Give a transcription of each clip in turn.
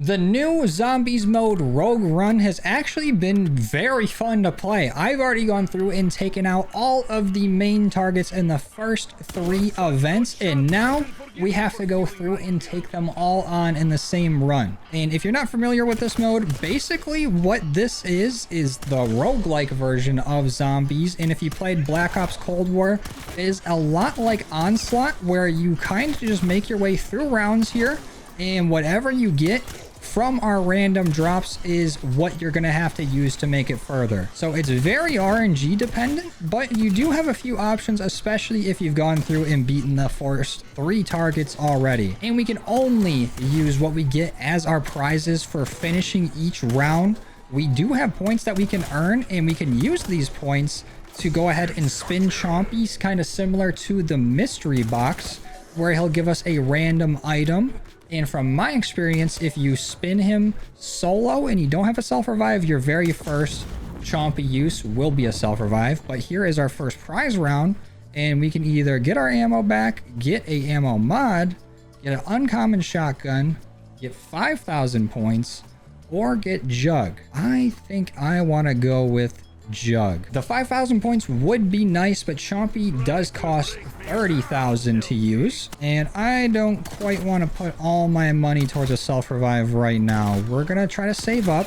The new Zombies Mode Rogue Run has actually been very fun to play. I've already gone through and taken out all of the main targets in the first 3 events, and now we have to go through and take them all on in the same run. And if you're not familiar with this mode, basically what this is the roguelike version of zombies. And if you played Black Ops Cold War, it is a lot like Onslaught, where you kind of just make your way through rounds here, and whatever you get from our random drops is what you're gonna have to use to make it further. So it's very RNG dependent, but you do have a few options, especially if you've gone through and beaten the first 3 targets already. And we can only use what we get as our prizes for finishing each round. We do have points that we can earn, and we can use these points to go ahead and spin Chompies, kind of similar to the mystery box, where he'll give us a random item. And from my experience, if you spin him solo and you don't have a self-revive, your very first Chompy use will be a self-revive. But here is our first prize round, and we can either get our ammo back, get a ammo mod, get an uncommon shotgun, get 5,000 points, or get Jug. I think I want to go with Jug. The 5,000 points would be nice, but Chompy does cost 30,000 to use, and I don't quite want to put all my money towards a self-revive right now. We're gonna try to save up,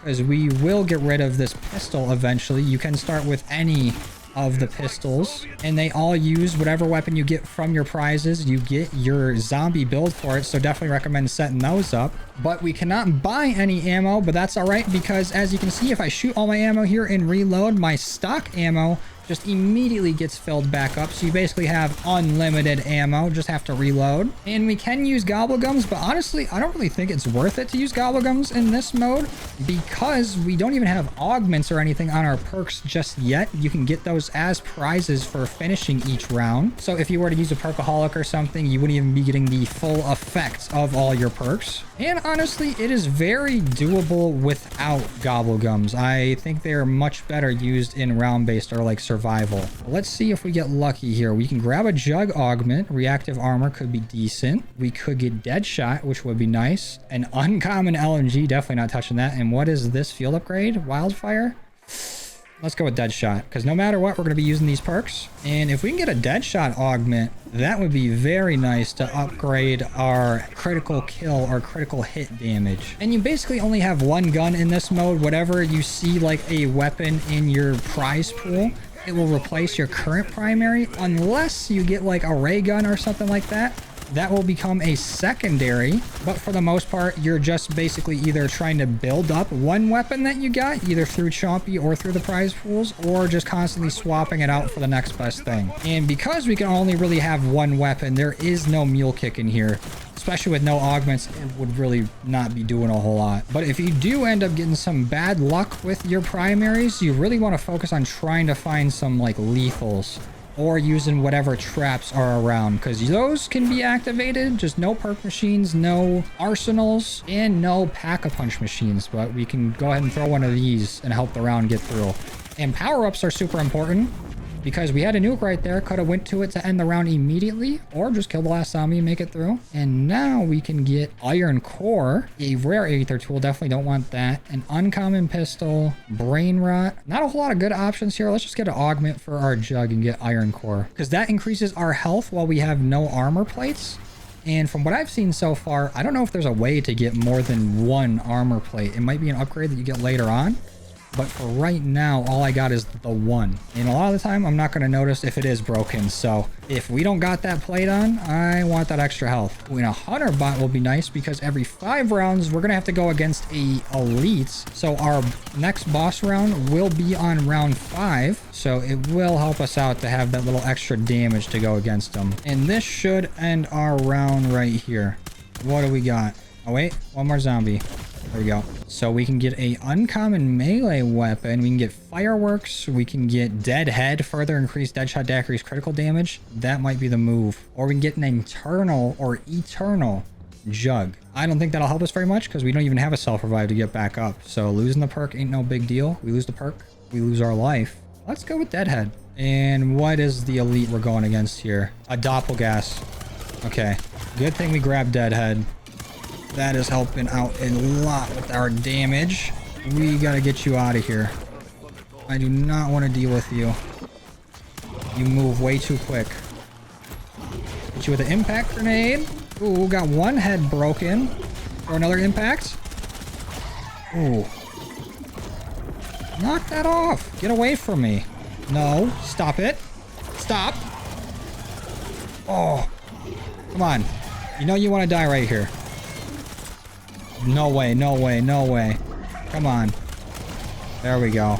because we will get rid of this pistol eventually. You can start with any of the pistols, and they all use whatever weapon you get from your prizes. You get your zombie build for it, so definitely recommend setting those up. But we cannot buy any ammo, but that's all right, because as you can see, if I shoot all my ammo here and reload, my stock ammo just immediately gets filled back up. So you basically have unlimited ammo, just have to reload. And we can use gobblegums, but honestly, I don't really think it's worth it to use gobblegums in this mode, because we don't even have augments or anything on our perks just yet. You can get those as prizes for finishing each round. So if you were to use a perkaholic or something, you wouldn't even be getting the full effects of all your perks. And honestly, it is very doable without gobblegums. I think they're much better used in round-based or like survival. Let's see if we get lucky here. We can grab a Jug augment. Reactive armor could be decent. We could get Deadshot, which would be nice. An uncommon LMG, definitely not touching that. And what is this field upgrade? Wildfire? Let's go with Deadshot, because no matter what, we're going to be using these perks. And if we can get a Deadshot augment, that would be very nice to upgrade our critical kill or critical hit damage. And you basically only have one gun in this mode. Whatever you see like a weapon in your prize pool, it will replace your current primary, unless you get like a ray gun or something like that. That will become a secondary, but for the most part, you're just basically either trying to build up one weapon that you got, either through Chompy or through the prize pools, or just constantly swapping it out for the next best thing. And because we can only really have one weapon, there is no mule kick in here. Especially with no augments, it would really not be doing a whole lot. But if you do end up getting some bad luck with your primaries, you really want to focus on trying to find some like lethals, or using whatever traps are around, because those can be activated. Just no perk machines, no arsenals, and no pack-a-punch machines. But we can go ahead and throw one of these and help the round get through. And power-ups are super important, because we had a nuke right there. Could have went to it to end the round immediately, or just kill the last zombie and make it through. And now we can get Iron Core, a rare Aether tool. Definitely don't want that. An uncommon pistol, Brain Rot. Not a whole lot of good options here. Let's just get an augment for our Jug and get Iron Core, because that increases our health while we have no armor plates. And from what I've seen so far, I don't know if there's a way to get more than one armor plate. It might be an upgrade that you get later on. But for right now, all I got is the one. And a lot of the time, I'm not going to notice if it is broken. So if we don't got that plate on, I want that extra health. And a Hunter bot will be nice, because every 5 rounds, we're going to have to go against a elites. So our next boss round will be on round 5. So it will help us out to have that little extra damage to go against them. And this should end our round right here. What do we got? Oh, wait. One more zombie. There we go. So we can get a uncommon melee weapon. We can get fireworks. We can get Deadhead, further increase Deadshot Daiquiri's critical damage. That might be the move. Or we can get an internal or eternal Jug. I don't think that'll help us very much, because we don't even have a self-revive to get back up. So losing the perk ain't no big deal. We lose the perk, we lose our life. Let's go with Deadhead. And what is the elite we're going against here? A Doppelgas. Okay. Good thing we grabbed Deadhead. That is helping out a lot with our damage. We gotta get you out of here. I do not want to deal with you. You move way too quick. Hit you with an impact grenade. Ooh, got one head broken. Or another impact. Ooh. Knock that off. Get away from me. No. Stop it. Stop. Oh. Come on. You know you want to die right here. No way. No way. No way. Come on. There we go.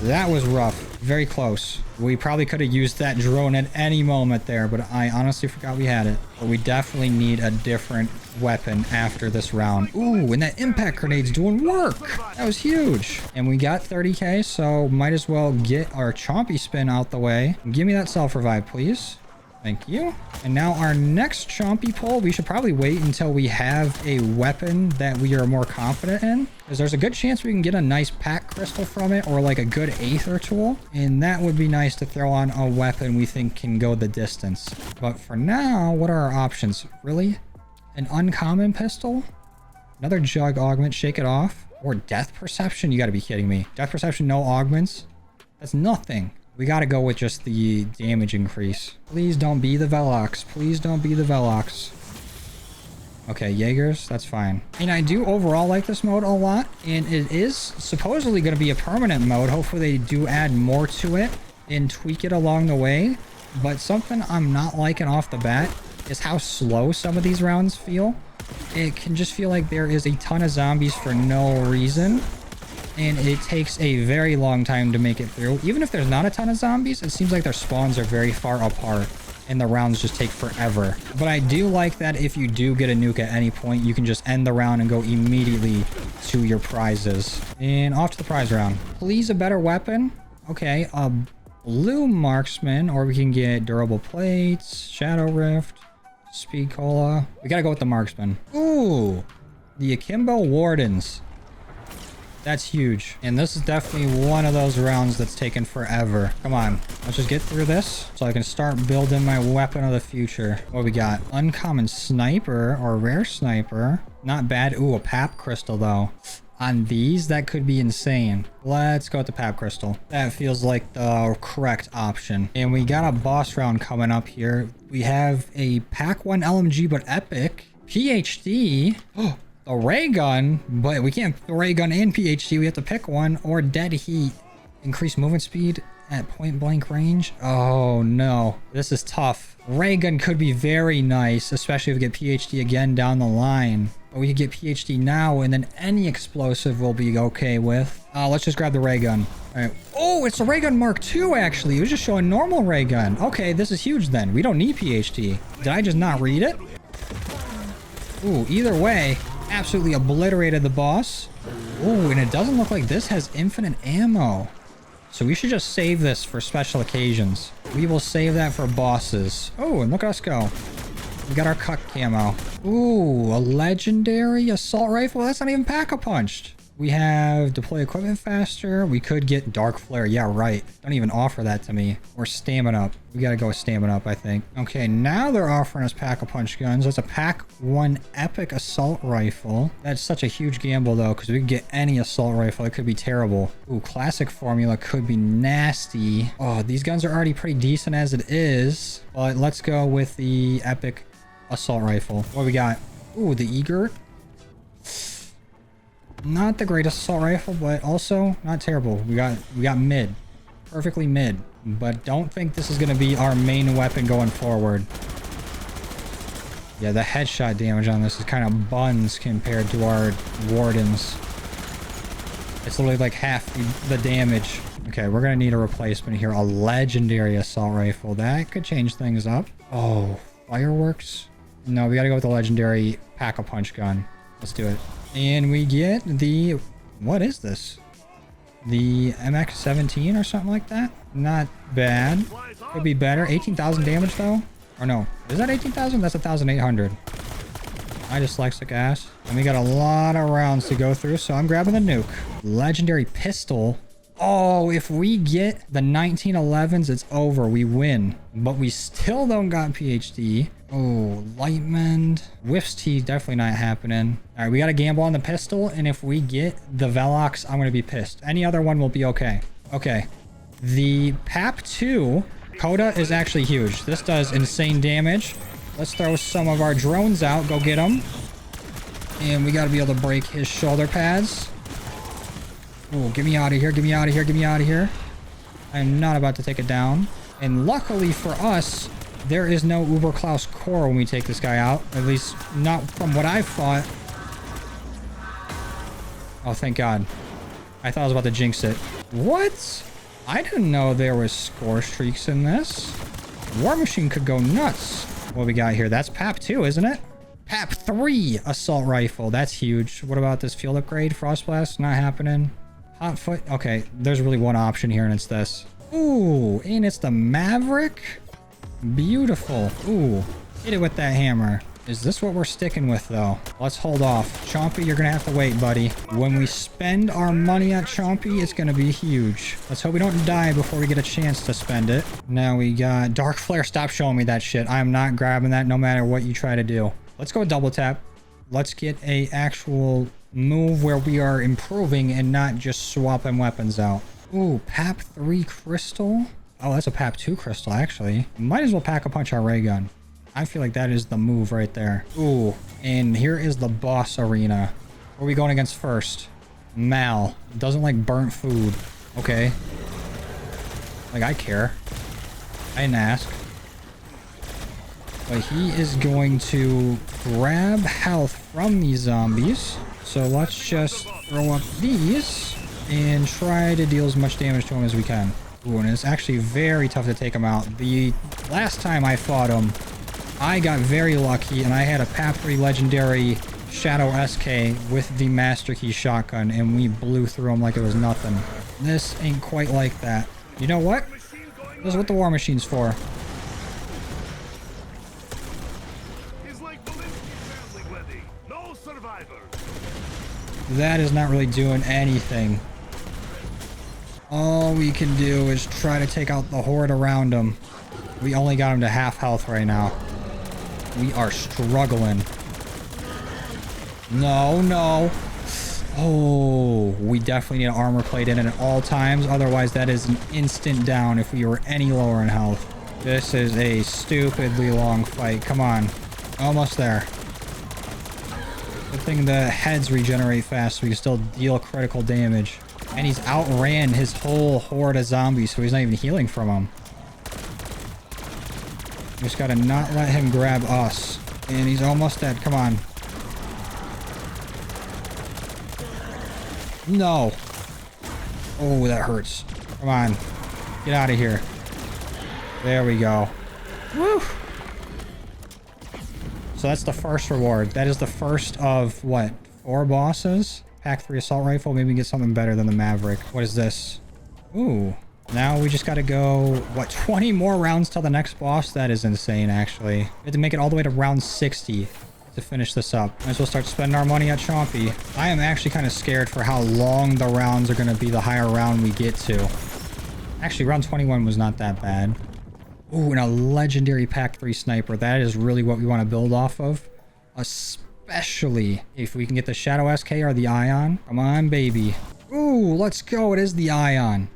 That was rough. Very close. We probably could have used that drone at any moment there, but I honestly forgot we had it. But we definitely need a different weapon after this round. Ooh, and that impact grenade's doing work. That was huge. And we got 30k, so might as well get our chompy spin out the way. Give me that self-revive, please. Thank you. And now our next chompy pull, we should probably wait until we have a weapon that we are more confident in. Because there's a good chance we can get a nice pack crystal from it or like a good aether tool. And that would be nice to throw on a weapon we think can go the distance. But for now, what are our options? Really? An uncommon pistol? Another jug augment, shake it off. Or death perception? You gotta be kidding me. Death perception, no augments? That's nothing. We gotta go with just the damage increase. Please don't be the Velox. Please don't be the Velox. Okay, Jaegers, that's fine. And I do overall like this mode a lot. And it is supposedly going to be a permanent mode. Hopefully they do add more to it and tweak it along the way. But something I'm not liking off the bat is how slow some of these rounds feel. It can just feel like there is a ton of zombies for no reason. And it takes a very long time to make it through. Even if there's not a ton of zombies, it seems like their spawns are very far apart. And the rounds just take forever. But I do like that if you do get a nuke at any point, you can just end the round and go immediately to your prizes. And off to the prize round. Please, a better weapon. Okay, a blue marksman. Or we can get durable plates, shadow rift, speed cola. We gotta go with the marksman. Ooh, the akimbo wardens. That's huge. And this is definitely one of those rounds that's taken forever. Come on. Let's just get through this so I can start building my weapon of the future. What we got? Uncommon sniper or rare sniper. Not bad. Ooh, a pap crystal though. On these, that could be insane. Let's go with the pap crystal. That feels like the correct option. And we got a boss round coming up here. We have a pack 1 LMG, but epic. PhD. Oh. A ray gun, but we can't ray gun and PhD. We have to pick one. Or dead heat. Increase movement speed at point blank range. Oh no, this is tough. Ray gun could be very nice, especially if we get PhD again down the line. But we could get PhD now, and then any explosive we'll be okay with. Let's just grab the ray gun. All right. Oh, it's a ray gun Mark II actually. It was just showing normal ray gun. Okay, this is huge then. We don't need PhD. Did I just not read it? Ooh, either way. Absolutely obliterated the boss. Oh, and it doesn't look like this has infinite ammo. So we should just save this for special occasions. We will save that for bosses. Oh, and look at us go. We got our cuck camo. Ooh, a legendary assault rifle. That's not even pack-a-punched. We have deploy equipment faster. We could get dark flare. Yeah, right. Don't even offer that to me. Or stamina up. We gotta go with stamina up, I think. Okay, now they're offering us pack-a-punch guns. That's a pack 1 epic assault rifle. That's such a huge gamble though, because we could get any assault rifle. It could be terrible. Ooh, classic formula could be nasty. Oh, these guns are already pretty decent as it is. But let's go with the epic assault rifle. What we got? Ooh, the Eager. Not the greatest assault rifle, but also not terrible. We got mid. Perfectly mid. But don't think this is going to be our main weapon going forward. Yeah, the headshot damage on this is kind of buns compared to our wardens. It's literally like half the damage. Okay, we're going to need a replacement here. A legendary assault rifle. That could change things up. Oh, fireworks? No, we got to go with the legendary pack-a-punch gun. Let's do it. And we get the... What is this? The MX-17 or something like that? Not bad. Could be better. 18,000 damage though? Or no. Is that 18,000? That's 1,800. My dyslexic ass. And we got a lot of rounds to go through, so I'm grabbing the nuke. Legendary pistol. Oh, if we get the 1911s, it's over. We win. But we still don't got PhD. Oh, Lightmend. Whiff's Tea, definitely not happening. All right, we got to gamble on the pistol. And if we get the Velox, I'm going to be pissed. Any other one will be okay. Okay. The PAP-2 Coda is actually huge. This does insane damage. Let's throw some of our drones out. Go get them. And we got to be able to break his shoulder pads. Oh, get me out of here. Get me out of here. Get me out of here. I'm not about to take it down. And luckily for us, there is no Uber Klaus core when we take this guy out. At least not from what I thought. Oh, thank God. I thought I was about to jinx it. What? I didn't know there was score streaks in this. War Machine could go nuts. What we got here? That's PAP-2, isn't it? PAP-3 assault rifle. That's huge. What about this field upgrade? Frost Blast? Not happening. Hot Foot. Okay, there's really one option here, and it's this. Ooh, and it's the Maverick. Beautiful. Ooh, hit it with that hammer. Is this what we're sticking with, though? Let's hold off. Chompy, you're going to have to wait, buddy. When we spend our money at Chompy, it's going to be huge. Let's hope we don't die before we get a chance to spend it. Now we got Dark Flare. Stop showing me that shit. I'm not grabbing that no matter what you try to do. Let's go double tap. Let's get a actual move where we are improving and not just swapping weapons out. Ooh, PAP-3 crystal. Oh, that's a PAP-2 crystal, actually. Might as well pack a punch our ray gun. I feel like that is the move right there. Ooh, and here is the boss arena. What are we going against first? Mal. Doesn't like burnt food. Okay. Like, I care. I didn't ask. But he is going to grab health from these zombies. So let's just throw up these and try to deal as much damage to him as we can. Ooh, and it's actually very tough to take him out. The last time I fought him, I got very lucky, and I had a PAP-3 legendary Shadow SK with the Master Key shotgun, and we blew through him like it was nothing. This ain't quite like that. You know what? This is what the War Machine's for. That is not really doing anything. All we can do is try to take out the horde around him. We only got him to half health right now. We are struggling. No, no. Oh, we definitely need an armor plate in it at all times. Otherwise, that is an instant down if we were any lower in health. This is a stupidly long fight. Come on. Almost there. Good thing the heads regenerate fast so we can still deal critical damage. And he's outran his whole horde of zombies, so he's not even healing from them. We just gotta not let him grab us. And he's almost dead. Come on. No. Oh, that hurts. Come on. Get out of here. There we go. Woo! So that's the first reward. That is the first of, what, 4 bosses? PAP-3 assault rifle. Maybe we can get something better than the Maverick. What is this? Ooh. Now we just got to go, what, 20 more rounds till the next boss? That is insane, actually. We have to make it all the way to round 60 to finish this up. Might as well start spending our money at Chompy. I am actually kind of scared for how long the rounds are going to be the higher round we get to. Actually, round 21 was not that bad. Ooh, and a legendary PAP-3 sniper. That is really what we want to build off of. Especially if we can get the Shadow SK or the Ion. Come on, baby. Ooh, let's go. It is the Ion.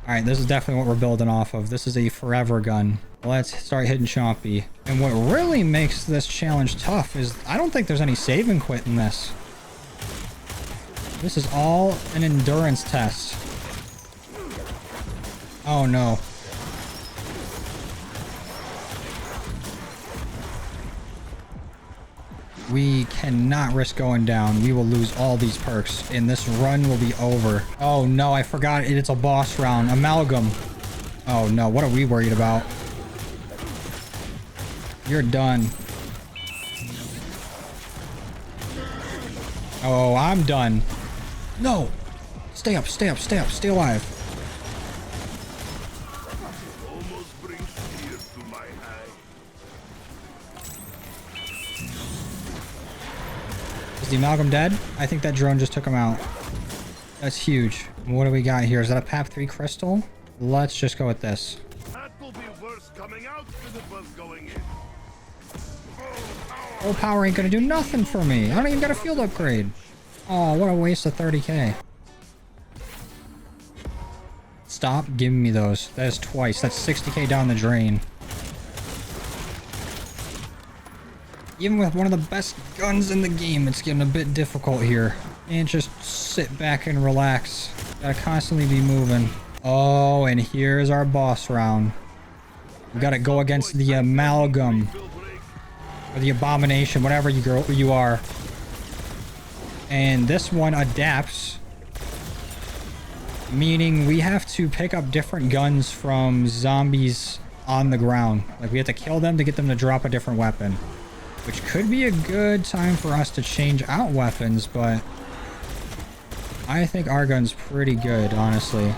Alright, this is definitely what we're building off of. This is a forever gun. Let's start hitting Chompy. And what really makes this challenge tough is I don't think there's any save and quit in this. This is all an endurance test. Oh no. We cannot risk going down. We will lose all these perks, and this run will be over. Oh no, I forgot it's a boss round. Amalgam. Oh no, what are we worried about? You're done. Oh, I'm done. No! Stay up, stay up, stay up, stay alive. Is the amalgam dead? I think that drone just took him out. That's huge. What do we got here? Is that a PAP 3 crystal? Let's just go with this. That will be worse coming out than it was going in. Full power ain't gonna do nothing for me. I don't even got a field upgrade. Oh, what a waste of 30k. Stop giving me those. That is twice. That's 60k down the drain. Even with one of the best guns in the game, it's getting a bit difficult here. And just sit back and relax. Gotta constantly be moving. Oh, and here's our boss round. We gotta go against the amalgam. Or the abomination, whatever you are. And this one adapts. Meaning we have to pick up different guns from zombies on the ground. Like we have to kill them to get them to drop a different weapon. Which could be a good time for us to change out weapons, but I think our gun's pretty good, honestly.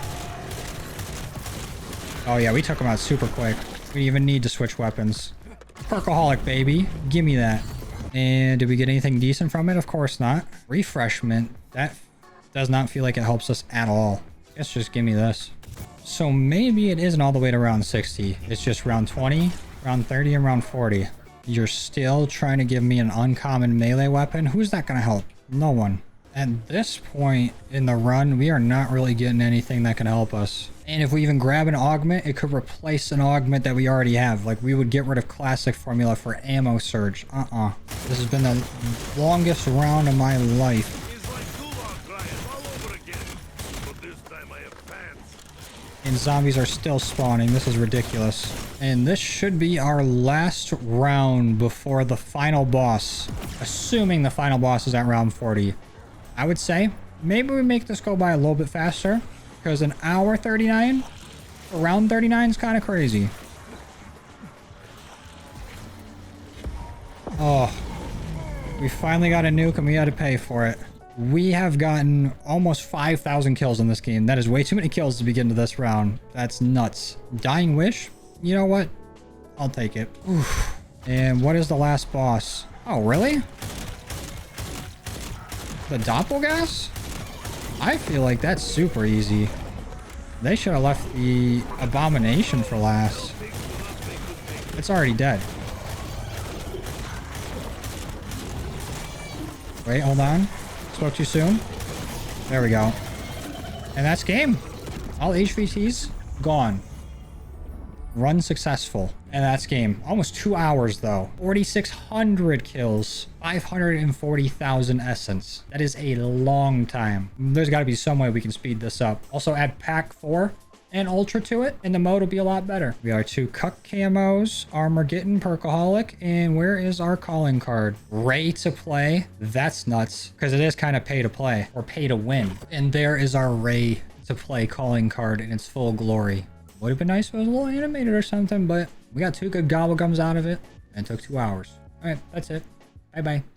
Oh yeah, we took them out super quick. We didn't even need to switch weapons. Perkaholic, baby. Give me that. And did we get anything decent from it? Of course not. Refreshment. That does not feel like it helps us at all. Guess just give me this. So maybe it isn't all the way to round 60. It's just round 20, round 30, and round 40. You're still trying to give me an uncommon melee weapon? Who's that going to help? No one. At this point in the run, we are not really getting anything that can help us. And if we even grab an augment, it could replace an augment that we already have. Like, we would get rid of classic formula for ammo surge. This has been the longest round of my life. And zombies are still spawning. This is ridiculous. And this should be our last round before the final boss. Assuming the final boss is at round 40. I would say maybe we make this go by a little bit faster. Because an hour 39 for round 39 is kind of crazy. Oh. We finally got a nuke and we had to pay for it. We have gotten almost 5,000 kills in this game. That is way too many kills to begin to this round. That's nuts. Dying Wish? You know what? I'll take it. Oof. And what is the last boss? Oh, really? The Doppelgas? I feel like that's super easy. They should have left the Abomination for last. It's already dead. Wait, hold on. Spoke too soon. There we go. And that's game. All HVTs gone. Run successful. And that's game. Almost 2 hours though. 4,600 kills. 540,000 essence. That is a long time. There's got to be some way we can speed this up. Also add pack 4 and ultra to it, and the mode will be a lot better. We are 2 cuck camos, Armageddon, Perkaholic, and where is our calling card? Ray to play. That's nuts, because it is kind of pay to play, or pay to win. And there is our Ray to play calling card in its full glory. Would have been nice if it was a little animated or something, but we got 2 good gobblegums out of it, and it took 2 hours. All right, that's it. Bye-bye.